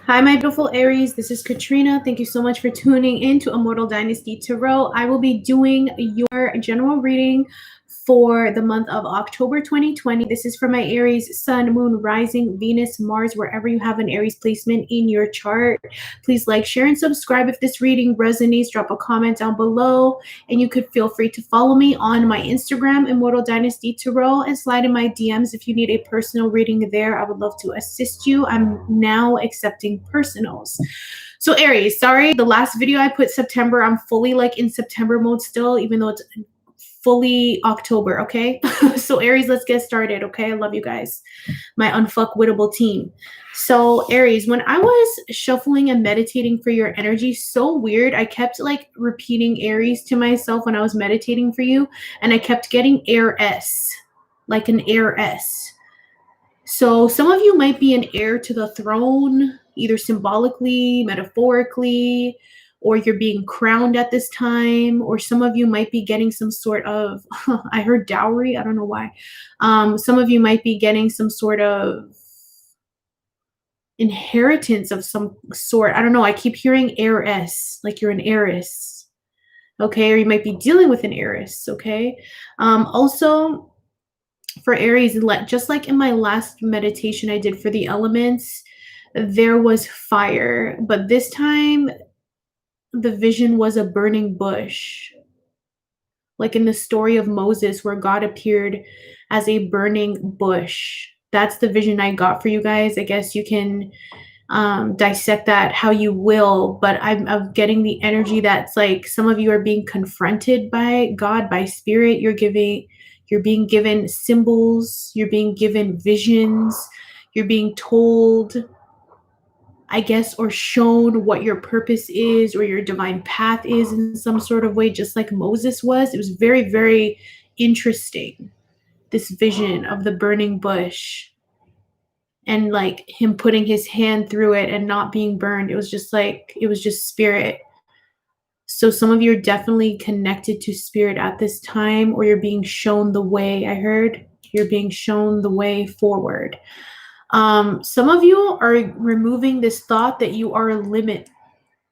Hi, my beautiful Aries. This is Katrina. Thank you so much for tuning in to Immortal Dynasty Tarot. I will be doing your general reading for the month of October 2020. This is for my Aries, Sun, Moon, Rising, Venus, Mars, wherever you have an Aries placement in your chart. Please like, share, and subscribe if this reading resonates. Drop a comment down below, and you could feel free to follow me on my Instagram, Immortal Dynasty Tarot, and slide in my DMs if you need a personal reading there. I would love to assist you. I'm now accepting personals. So Aries, sorry, the last video I put September, I'm fully like in September mode still, even though it's fully October, okay? So Aries, let's get started, okay? I love you guys, my unfuckwittable team. So Aries, when I was shuffling and meditating for your energy, so weird, I kept like repeating Aries to myself when I was meditating for you, and I kept getting heiress, like an heiress. So some of you might be an heir to the throne, either symbolically, metaphorically, or you're being crowned at this time, or some of you might be getting some sort of, I heard dowry, I don't know why. Some of you might be getting some sort of inheritance of some sort. I don't know, I keep hearing heiress, like you're an heiress, okay? Or you might be dealing with an heiress, okay? Also, for Aries, just like in my last meditation I did for the elements, there was fire, but this time the vision was a burning bush, like in the story of Moses where God appeared as a burning bush. That's the vision I got for you guys. I guess you can dissect that how you will, but I'm getting the energy that's like some of you are being confronted by God, by spirit. You're being given symbols, you're being given visions, you're being told, I guess, or shown what your purpose is or your divine path is in some sort of way, just like Moses was. It was very, very interesting, this vision of the burning bush and like him putting his hand through it and not being burned. It was just like, it was just spirit. So some of you are definitely connected to spirit at this time, or you're being shown the way. I heard you're being shown the way forward. Some of you are removing this thought that you are a limit.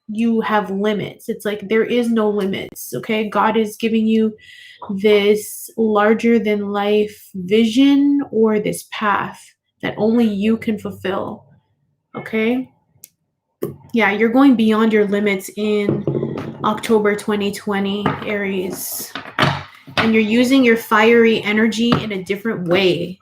You have limits. It's like there is no limits, okay? God is giving you this larger than life vision or this path that only you can fulfill, okay? Yeah, you're going beyond your limits in October 2020, Aries. And you're using your fiery energy in a different way.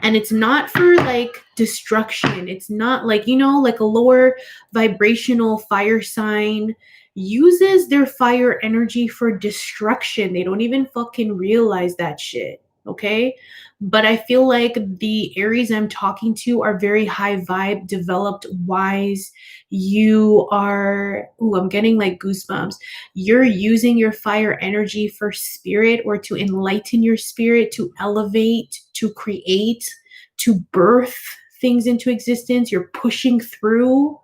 And it's not for like destruction. It's not like, you know, like a lower vibrational fire sign uses their fire energy for destruction. They don't even fucking realize that shit. Okay. But I feel like the Aries I'm talking to are very high vibe, developed, wise. You are, ooh, I'm getting like goosebumps. You're using your fire energy for spirit, or to enlighten your spirit, to elevate, to create, to birth things into existence. You're pushing through,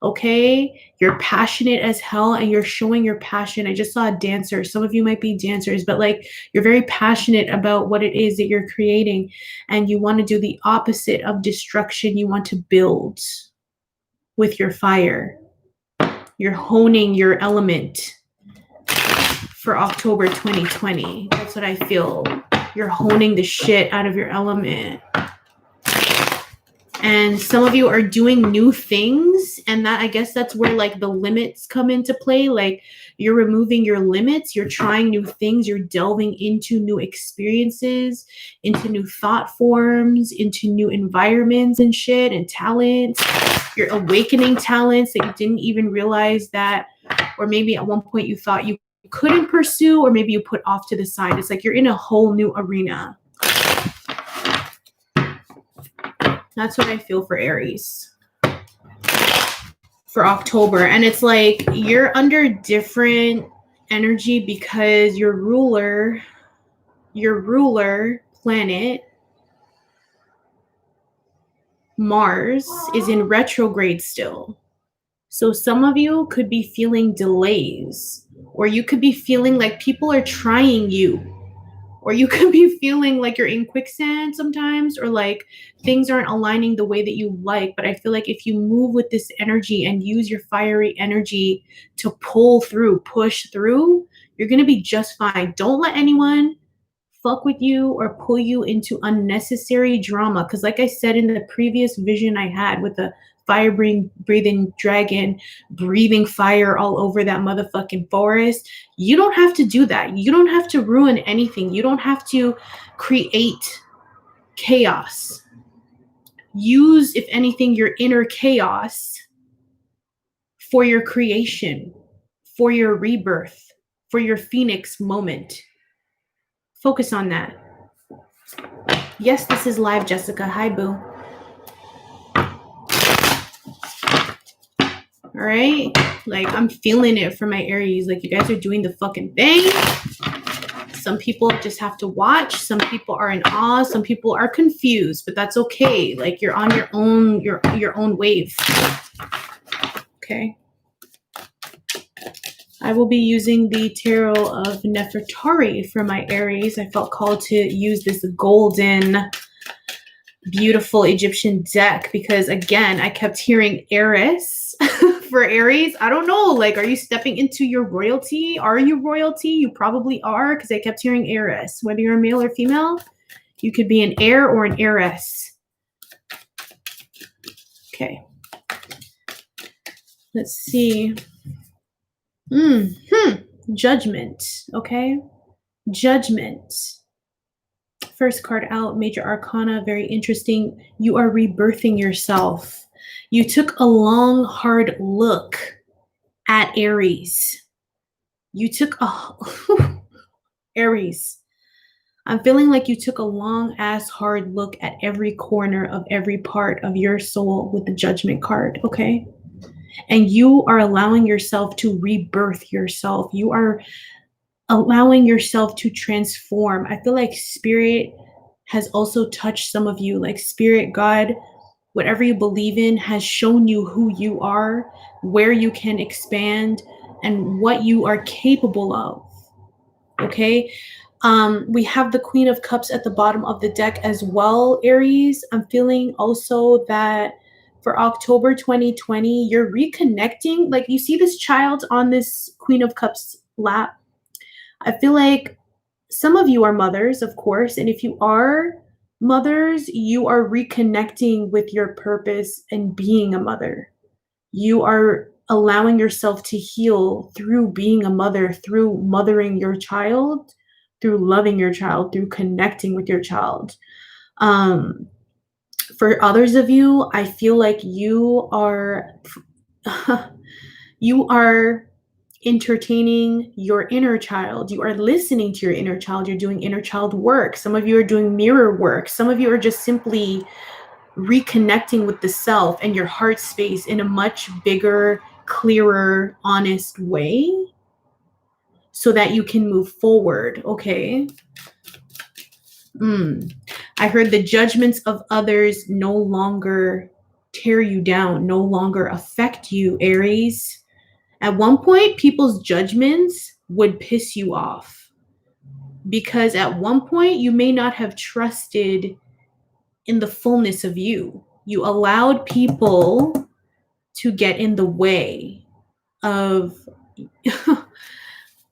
okay? You're passionate as hell and you're showing your passion. I just saw a dancer. Some of you might be dancers, but like you're very passionate about what it is that you're creating, and you want to do the opposite of destruction. You want to build with your fire. You're honing your element for October 2020. That's what I feel. You're honing the shit out of your element. And some of you are doing new things, and that, I guess that's where like the limits come into play. Like you're removing your limits, you're trying new things, you're delving into new experiences, into new thought forms, into new environments and shit and talents. You're awakening talents that you didn't even realize that, or maybe at one point you thought you couldn't pursue, or maybe you put off to the side. It's like you're in a whole new arena. That's what I feel for Aries for October. And it's like you're under different energy because your ruler planet, Mars, is in retrograde still. So some of you could be feeling delays, or you could be feeling like people are trying you. Or you could be feeling like you're in quicksand sometimes, or like things aren't aligning the way that you like. But I feel like if you move with this energy and use your fiery energy to pull through, push through, you're going to be just fine. Don't let anyone fuck with you or pull you into unnecessary drama. Because like I said in the previous vision I had with the fire breathing dragon breathing fire all over that motherfucking forest, you don't have to do that. You don't have to ruin anything. You don't have to create chaos. Use, if anything, your inner chaos for your creation, for your rebirth, for your phoenix moment. Focus on that. Yes, this is live, Jessica. Hi, boo. All right? Like, I'm feeling it for my Aries. Like, you guys are doing the fucking thing. Some people just have to watch. Some people are in awe. Some people are confused, but that's okay. Like, you're on your own wave. Okay? I will be using the Tarot of Nefertari for my Aries. I felt called to use this golden, beautiful Egyptian deck because, again, I kept hearing Aries for Aries. I don't know. Like, are you stepping into your royalty? Are you royalty? You probably are, because I kept hearing Aries. Whether you're a male or female, you could be an heir or an heiress. Okay. Let's see. Judgment. Okay. Judgment. First card out, Major Arcana, very interesting. You are rebirthing yourself. You took a long, hard look at Aries. You took a Aries. I'm feeling like you took a long ass hard look at every corner of every part of your soul with the Judgment card, okay? And you are allowing yourself to rebirth yourself. You are allowing yourself to transform. I feel like Spirit has also touched some of you. Like Spirit, God, whatever you believe in has shown you who you are, where you can expand, and what you are capable of. Okay? We have the Queen of Cups at the bottom of the deck as well, Aries. I'm feeling also that for October 2020, you're reconnecting. Like, you see this child on this Queen of Cups lap. I feel like some of you are mothers, of course, and if you are mothers, you are reconnecting with your purpose and being a mother. You are allowing yourself to heal through being a mother, through mothering your child, through loving your child, through connecting with your child. For others of you, I feel like you are you are entertaining your inner child. You are listening to your inner child. You're doing inner child work. Some of you are doing mirror work. Some of you are just simply reconnecting with the self and your heart space in a much bigger, clearer, honest way so that you can move forward. Okay. I heard the judgments of others no longer tear you down, no longer affect you, Aries. At one point, people's judgments would piss you off because at one point you may not have trusted in the fullness of you. You allowed people to get in the way of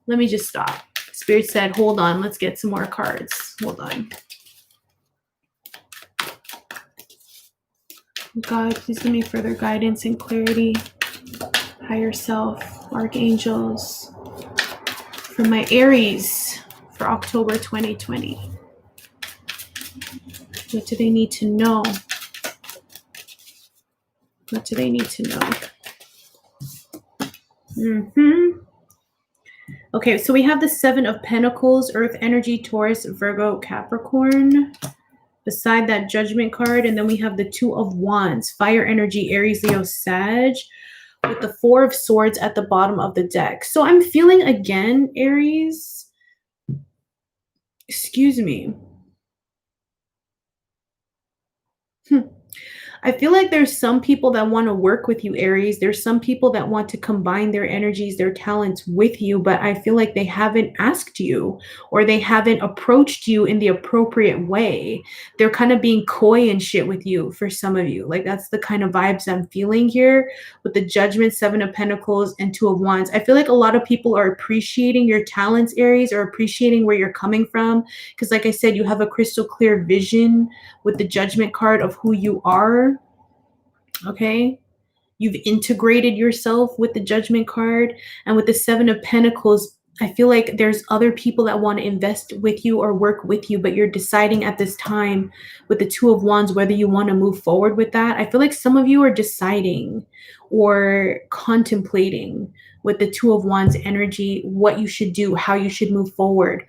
let me just stop. Spirit said, hold on, let's get some more cards. Hold on. God, please give me further guidance and clarity. Higher self, archangels, for my Aries for October 2020. What do they need to know? What do they need to know? Okay, so we have the Seven of Pentacles, Earth energy, Taurus, Virgo, Capricorn. Beside that Judgment card, and then we have the Two of Wands, fire energy, Aries, Leo, Sag, with the Four of Swords at the bottom of the deck. So I'm feeling again, Aries, excuse me. I feel like there's some people that want to work with you, Aries. There's some people that want to combine their energies, their talents with you, but I feel like they haven't asked you or they haven't approached you in the appropriate way. They're kind of being coy and shit with you for some of you. Like that's the kind of vibes I'm feeling here with the Judgment, Seven of Pentacles, and Two of Wands. I feel like a lot of people are appreciating your talents, Aries, or appreciating where you're coming from. Because like I said, you have a crystal clear vision with the Judgment card of who you are. Okay, you've integrated yourself with the Judgment card, and with the Seven of Pentacles, I feel like there's other people that want to invest with you or work with you, but you're deciding at this time with the Two of Wands whether you want to move forward with that. I feel like some of you are deciding or contemplating with the Two of Wands energy what you should do, how you should move forward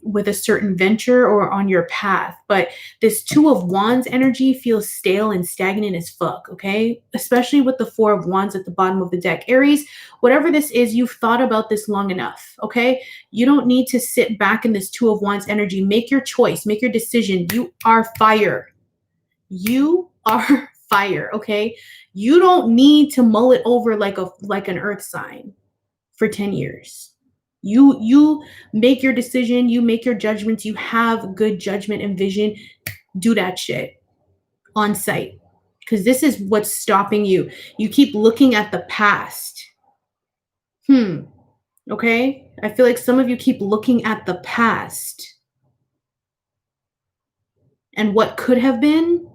with a certain venture or on your path. But this Two of Wands energy feels stale and stagnant as fuck, okay? Especially with the Four of Wands at the bottom of the deck. Aries, whatever this is, you've thought about this long enough, okay? You don't need to sit back in this Two of Wands energy. Make your choice, make your decision. You are fire. You are fire, okay? You don't need to mull it over like an earth sign for 10 years. You make your decision, you make your judgments, you have good judgment and vision. Do that shit on site, because this is what's stopping you. You keep looking at the past. Okay, I feel like some of you keep looking at the past and what could have been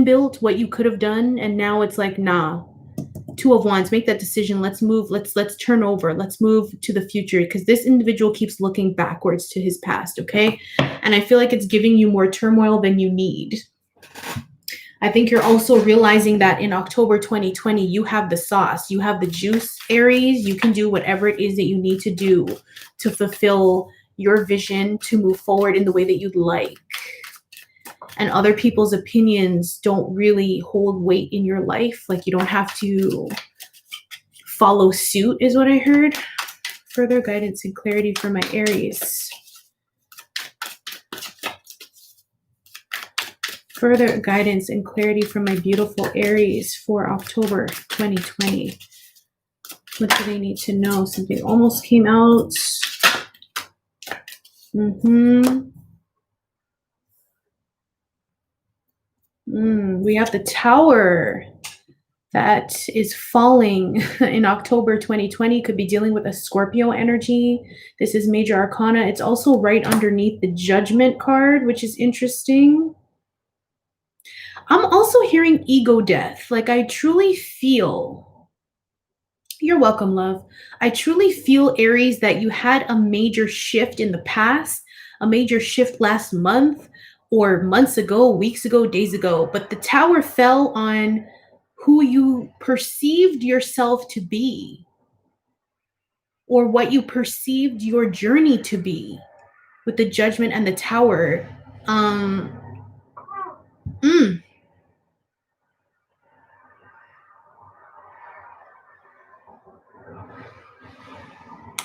built, what you could have done, and now it's like, nah. Two of Wands, make that decision. Let's move. Let's turn over. Let's move to the future, because this individual keeps looking backwards to his past, okay? And I feel like it's giving you more turmoil than you need. I think you're also realizing that in October 2020, you have the sauce, you have the juice, Aries. You can do whatever it is that you need to do to fulfill your vision, to move forward in the way that you'd like. And other people's opinions don't really hold weight in your life. Like, you don't have to follow suit, is what I heard. Further guidance and clarity for my Aries. Further guidance and clarity for my beautiful Aries for October 2020. What do they need to know? Something almost came out. We have the Tower that is falling in October 2020. Could be dealing with a Scorpio energy. This is major arcana. It's also right underneath the Judgment card, which is interesting. I'm also hearing ego death. Like, I truly feel, you're welcome, love. I truly feel, Aries, that you had a major shift in the past, a major shift last month or months ago, weeks ago, days ago. But the Tower fell on who you perceived yourself to be, or what you perceived your journey to be with the Judgment and the Tower.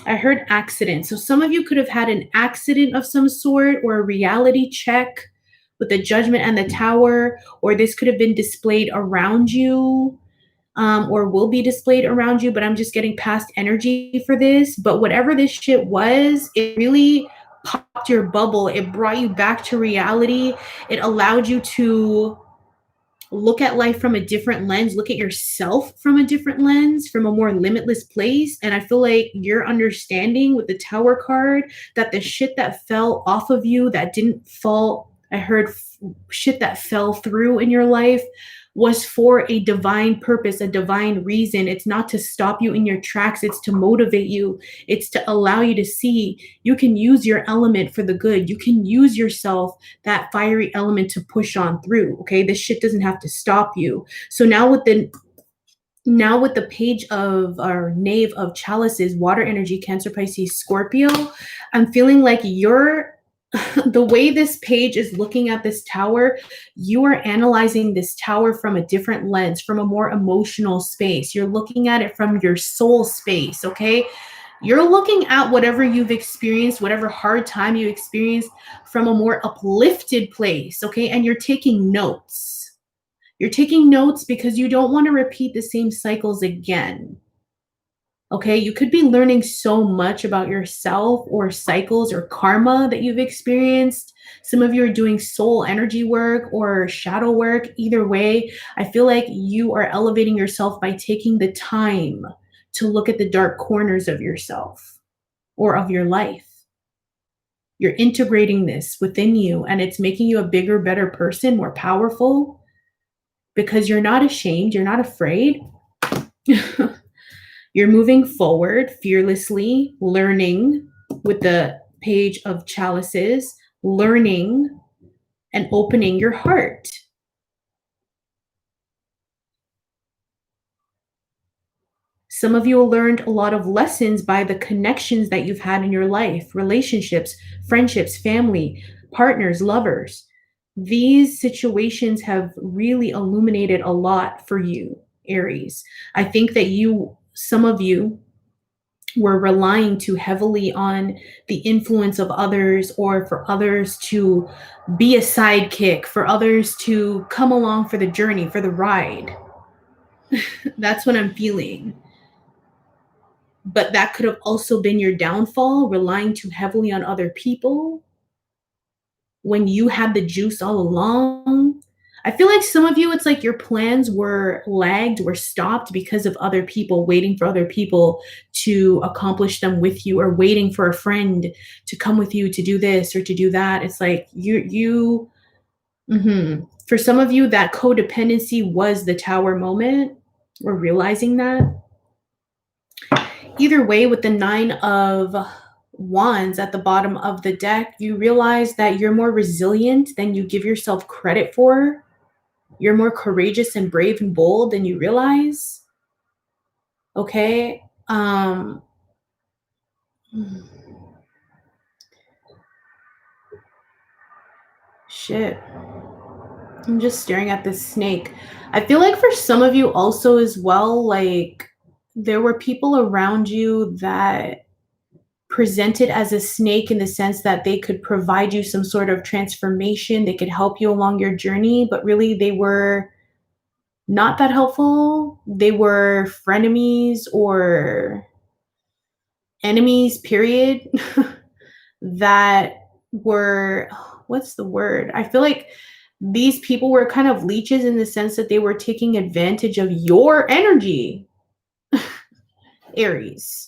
I heard accident. So some of you could have had an accident of some sort, or a reality check with the Judgment and the Tower, or this could have been displayed around you, or will be displayed around you, but I'm just getting past energy for this. But whatever this shit was, it really popped your bubble. It brought you back to reality. It allowed you to look at life from a different lens, look at yourself from a different lens, from a more limitless place. And I feel like you're understanding with the Tower card that the shit that fell off of you, that didn't fall, I heard shit that fell through in your life, was for a divine purpose, a divine reason. It's not to stop you in your tracks. It's to motivate you. It's to allow you to see you can use your element for the good. You can use yourself, that fiery element, to push on through. Okay, this shit doesn't have to stop you. So now with the page of, our Knave of Chalices, water energy, Cancer, Pisces, Scorpio, I'm feeling like you're the way this page is looking at this Tower, you are analyzing this Tower from a different lens, from a more emotional space. You're looking at it from your soul space, okay? You're looking at whatever you've experienced, whatever hard time you experienced from a more uplifted place, okay? And you're taking notes. You're taking notes because you don't want to repeat the same cycles again. Okay, you could be learning so much about yourself or cycles or karma that you've experienced. Some of you are doing soul energy work or shadow work. Either way, I feel like you are elevating yourself by taking the time to look at the dark corners of yourself or of your life. You're integrating this within you and it's making you a bigger, better person, more powerful because you're not ashamed, you're not afraid. You're moving forward fearlessly, learning with the page of chalices, learning and opening your heart. Some of you learned a lot of lessons by the connections that you've had in your life, relationships, friendships, family, partners, lovers. These situations have really illuminated a lot for you, Aries. I think that some of you, were relying too heavily on the influence of others or for others to be a sidekick, for others to come along for the journey, for the ride. That's what I'm feeling. But that could have also been your downfall, relying too heavily on other people when you had the juice all along. I feel like some of you, it's like your plans were lagged, were stopped because of other people, waiting for other people to accomplish them with you, or waiting for a friend to come with you to do this or to do that. It's like for some of you, that codependency was the tower moment, or realizing that. Either way, with the 9 of Wands at the bottom of the deck, you realize that you're more resilient than you give yourself credit for. You're more courageous and brave and bold than you realize. Okay? Shit. I'm just staring at this snake. I feel like for some of you also as well, like there were people around you that presented as a snake in the sense that they could provide you some sort of transformation, they could help you along your journey, but really they were not that helpful. They were frenemies or enemies, period, that were, what's the word? I feel like these people were kind of leeches in the sense that they were taking advantage of your energy, Aries.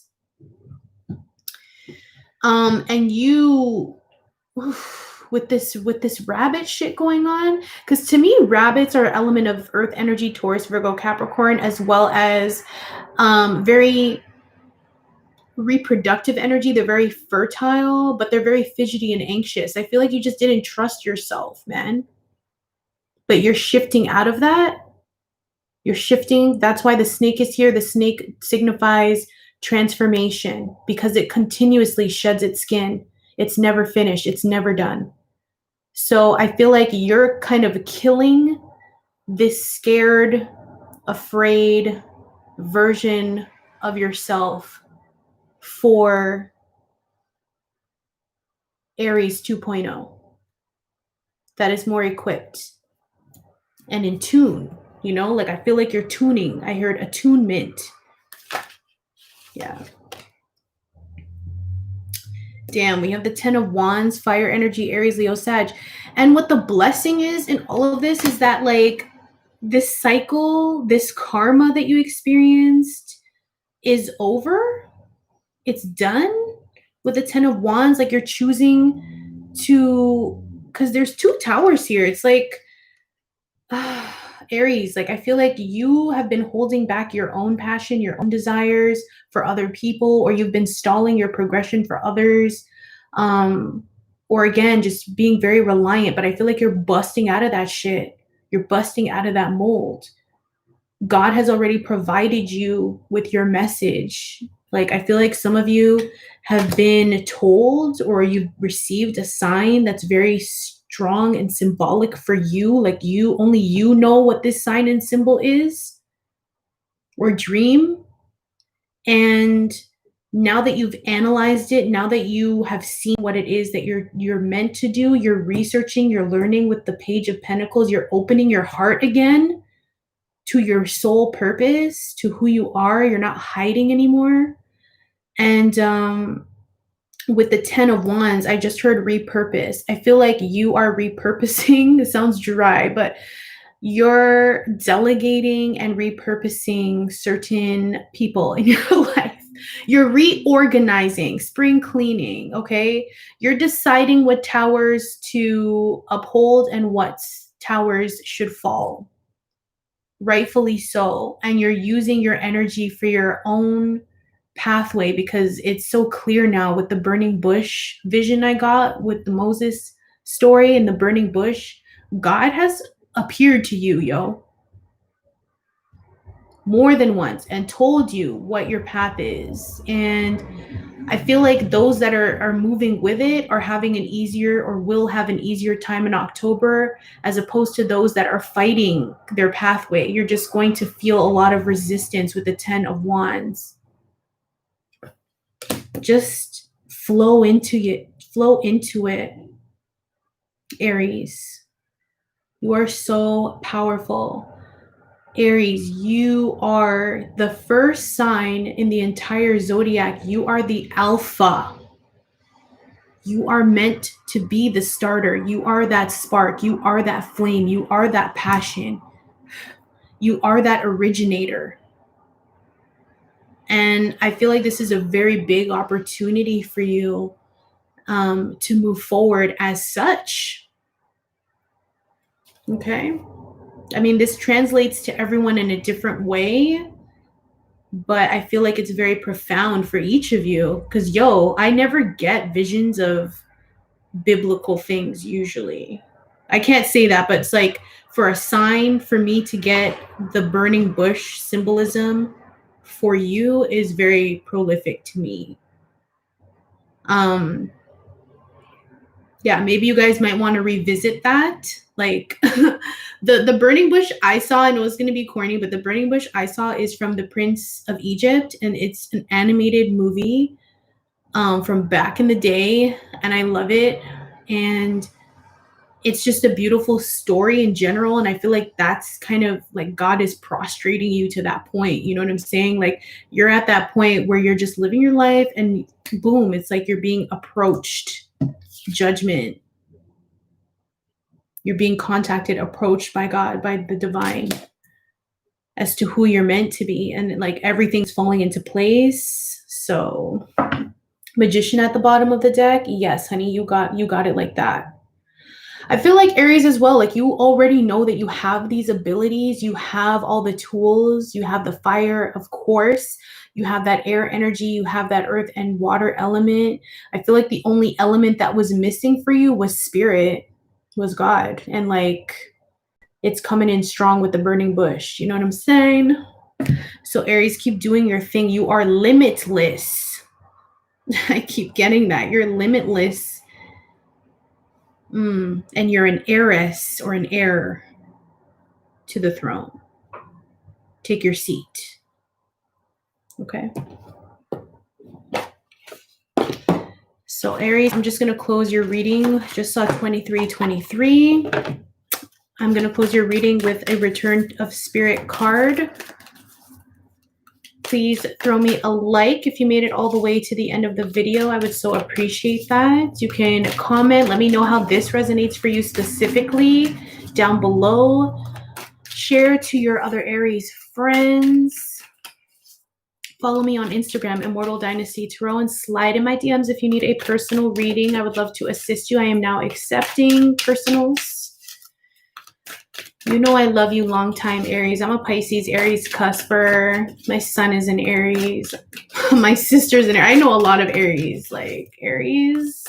And you, with this rabbit shit going on, because to me rabbits are an element of earth energy, Taurus, Virgo, Capricorn, as well as very reproductive energy. They're very fertile, but they're very fidgety and anxious. I feel like you just didn't trust yourself, man. But you're shifting out of that. You're shifting. That's why the snake is here. The snake signifies transformation because it continuously sheds its skin. It's never finished. It's never done. So I feel like you're kind of killing this scared, afraid version of yourself for Aries 2.0 that is more equipped and in tune. You know, like I feel like you're tuning. I heard attunement. Yeah. Damn, we have the 10 of Wands, fire energy, Aries, Leo, Sag. And what the blessing is in all of this is that, like, this cycle, this karma that you experienced is over. It's done with the 10 of Wands. Like, you're choosing to, because there's 2 towers here. It's like, Aries, like I feel like you have been holding back your own passion, your own desires for other people, or you've been stalling your progression for others. Or again, just being very reliant, but I feel like you're busting out of that shit. You're busting out of that mold. God has already provided you with your message. Like, I feel like some of you have been told or you've received a sign that's very strong and symbolic for you. Like, only you know what this sign and symbol is or dream. And Now that you've analyzed it, now that you have seen what it is that you're meant to do, you're researching, you're learning with the Page of Pentacles, you're opening your heart again to your soul purpose, to who you are. You're not hiding anymore. And with the 10 of Wands, I just heard repurpose. I feel like you are repurposing. It sounds dry, but you're delegating and repurposing certain people in your life. You're reorganizing, spring cleaning, okay? You're deciding what towers to uphold and what towers should fall. Rightfully so. And you're using your energy for your own pathway, because it's so clear now with the burning bush vision I got with the Moses story and the burning bush. God has appeared to you, yo, more than once and told you what your path is. And I feel like those that are moving with it are having an easier, or will have an easier time in October, as opposed to those that are fighting their pathway. You're just going to feel a lot of resistance with the 10 of Wands. Just flow into it, Aries. You are so powerful. Aries, you are the first sign in the entire zodiac. You are the alpha. You are meant to be the starter. You are that spark. You are that flame. You are that passion. You are that originator. And I feel like this is a very big opportunity for you to move forward as such. Okay. I mean, this translates to everyone in a different way, but I feel like it's very profound for each of you, because I never get visions of biblical things usually. I can't say that, but it's like for a sign for me to get the burning bush symbolism for you is very prolific to me. Yeah, maybe you guys might want to revisit that. Like the burning bush I saw, I know it's going to be corny, but the burning bush I saw is from the Prince of Egypt, and it's an animated movie from back in the day, and I love it. And it's just a beautiful story in general, and I feel like that's kind of like God is prostrating you to that point. You know what I'm saying? Like you're at that point where you're just living your life, and boom, it's like you're being approached. Judgment. You're being contacted, approached by God, by the divine, as to who you're meant to be, and like everything's falling into place. So Magician at the bottom of the deck, yes honey, you got it like that. I feel like Aries as well, like you already know that you have these abilities, you have all the tools, you have the fire, of course, you have that air energy, you have that earth and water element. I feel like the only element that was missing for you was spirit, was God. And like it's coming in strong with the burning bush. You know what I'm saying? So Aries, keep doing your thing. You are limitless. I keep getting that. You're limitless. And you're an heiress or an heir to the throne. Take your seat. Okay. So Aries, I'm just going to close your reading. Just saw 2323. I'm going to close your reading with a Return of Spirit card. Please throw me a like if you made it all the way to the end of the video. I would so appreciate that. You can comment. Let me know how this resonates for you specifically down below. Share to your other Aries friends. Follow me on Instagram, Immortal Dynasty Tarot, and slide in my DMs if you need a personal reading. I would love to assist you. I am now accepting personals. You know I love you, long time Aries. I'm a Pisces, Aries cusper. My son is an Aries. My sister's an Aries. I know a lot of Aries. Like Aries,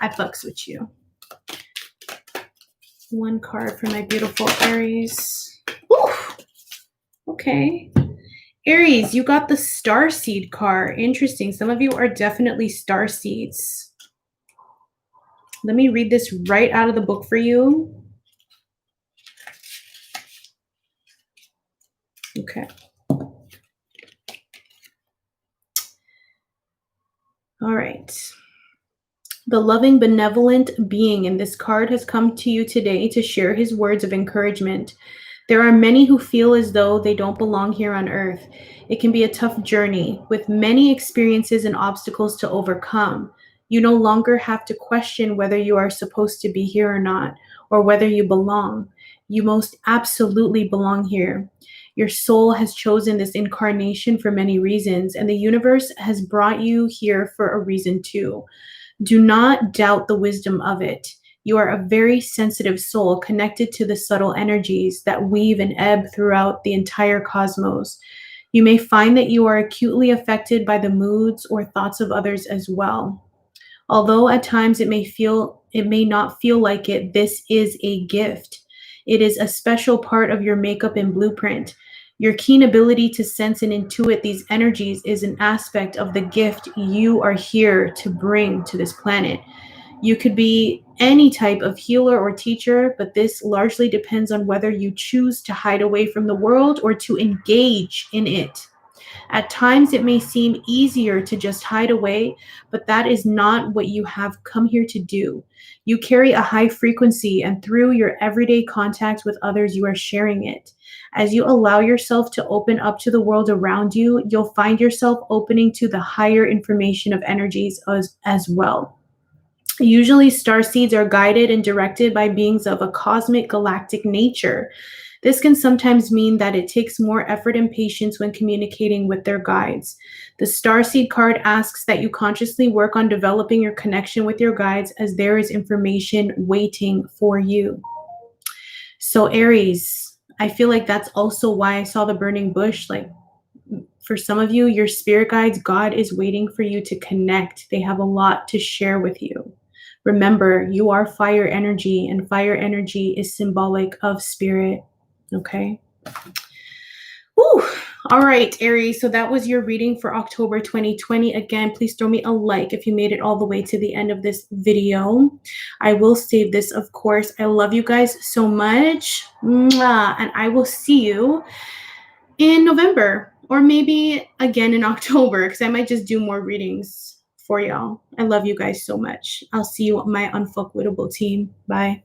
I fucks with you. One card for my beautiful Aries. Woo! Okay. Aries, you got the Starseed card. Interesting. Some of you are definitely Starseeds. Let me read this right out of the book for you. Okay. All right. The loving, benevolent being in this card has come to you today to share his words of encouragement. There are many who feel as though they don't belong here on earth. It can be a tough journey with many experiences and obstacles to overcome. You no longer have to question whether you are supposed to be here or not, or whether you belong. You most absolutely belong here. Your soul has chosen this incarnation for many reasons, and the universe has brought you here for a reason too. Do not doubt the wisdom of it. You are a very sensitive soul connected to the subtle energies that weave and ebb throughout the entire cosmos. You may find that you are acutely affected by the moods or thoughts of others as well. Although at times it may not feel like it, this is a gift. It is a special part of your makeup and blueprint. Your keen ability to sense and intuit these energies is an aspect of the gift you are here to bring to this planet. You could be any type of healer or teacher, but this largely depends on whether you choose to hide away from the world or to engage in it. At times, it may seem easier to just hide away, but that is not what you have come here to do. You carry a high frequency, and through your everyday contact with others, you are sharing it. As you allow yourself to open up to the world around you, you'll find yourself opening to the higher information of energies as well. Usually, star seeds are guided and directed by beings of a cosmic galactic nature. This can sometimes mean that it takes more effort and patience when communicating with their guides. The Starseed card asks that you consciously work on developing your connection with your guides as there is information waiting for you. So, Aries, I feel like that's also why I saw the burning bush. Like, for some of you, your spirit guides, God is waiting for you to connect. They have a lot to share with you. Remember, you are fire energy, and fire energy is symbolic of spirit. Okay. Whew. All right, Aries. So that was your reading for October 2020. Again, please throw me a like if you made it all the way to the end of this video. I will save this, of course. I love you guys so much. Mwah. And I will see you in November or maybe again in October because I might just do more readings for y'all. I love you guys so much. I'll see you on my unfuckwittable team. Bye.